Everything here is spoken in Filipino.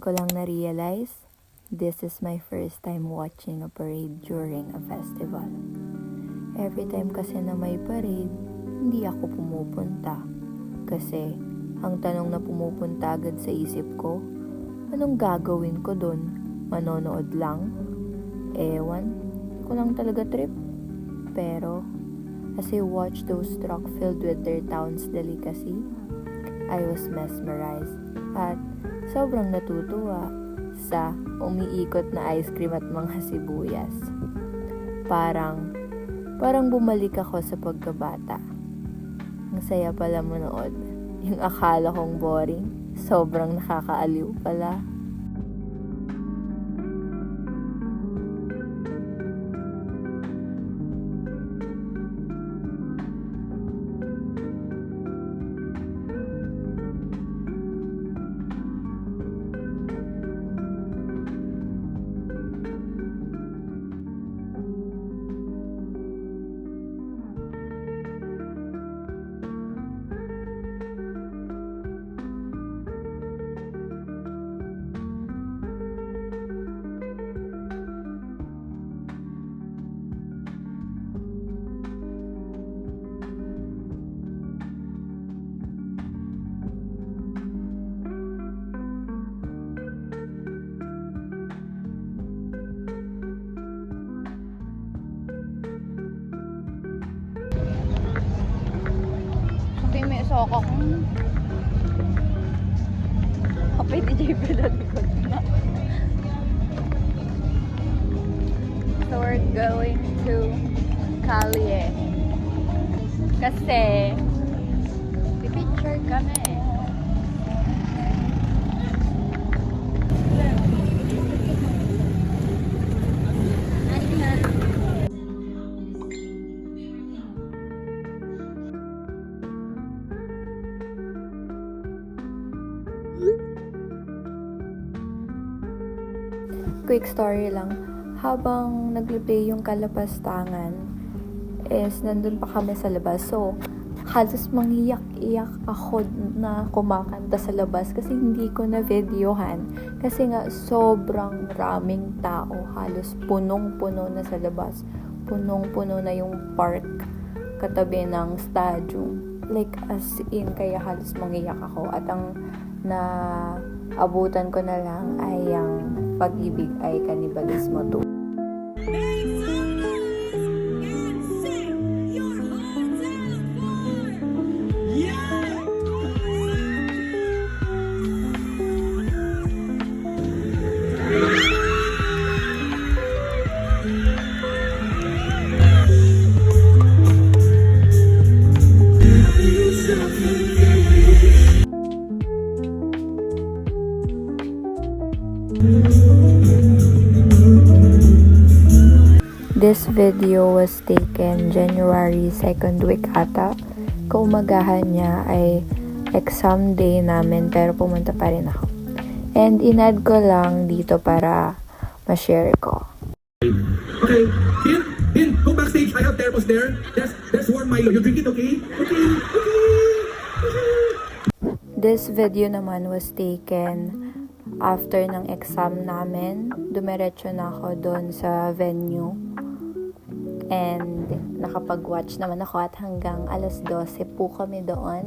ko lang na-realize, this is my first time watching a parade during a festival. Every time kasi na may parade, hindi ako pumupunta. Kasi, ang tanong na pumupunta agad sa isip ko, anong gagawin ko dun? Manonood lang? Ewan, hindi ko lang talaga trip. Pero, as I watched those truck filled with their town's delicacy, I was mesmerized at sobrang natutuwa sa umiikot na ice cream at mga sibuyas. Parang bumalik ako sa pagkabata. Ang saya pala manood. Yung akala kong boring, sobrang nakakaaliw pala. May soko kong kapay di JP na likod na. So we're going to Calye kasi pipicture kami. Quick story lang, habang nagpe-play yung Kalapastangan is nandun pa kami sa labas. So, halos mangiyak-iyak ako na kumakanta sa labas kasi hindi ko na videohan. Kasi nga sobrang raming tao, halos punong-puno na sa labas. Punong-puno na yung park katabi ng stadium. Like as in, kaya halos mangiyak ako. At ang naabutan ko na lang ay ang Pag-ibig ay Kanibalismo 2. This video was taken January 2nd week ata. Kaumagahan niya ay exam day namin pero pumunta pa rin ako. And in-add ko lang dito para ma-share ko. Okay, Hin, go backstage. I have thermos there. There's warm Milo. You drink it, okay? Okay. This video naman was taken after ng exam namin. Dumiretso na ako doon sa venue. And nakapag-watch naman ako at hanggang alas 12 po kami doon.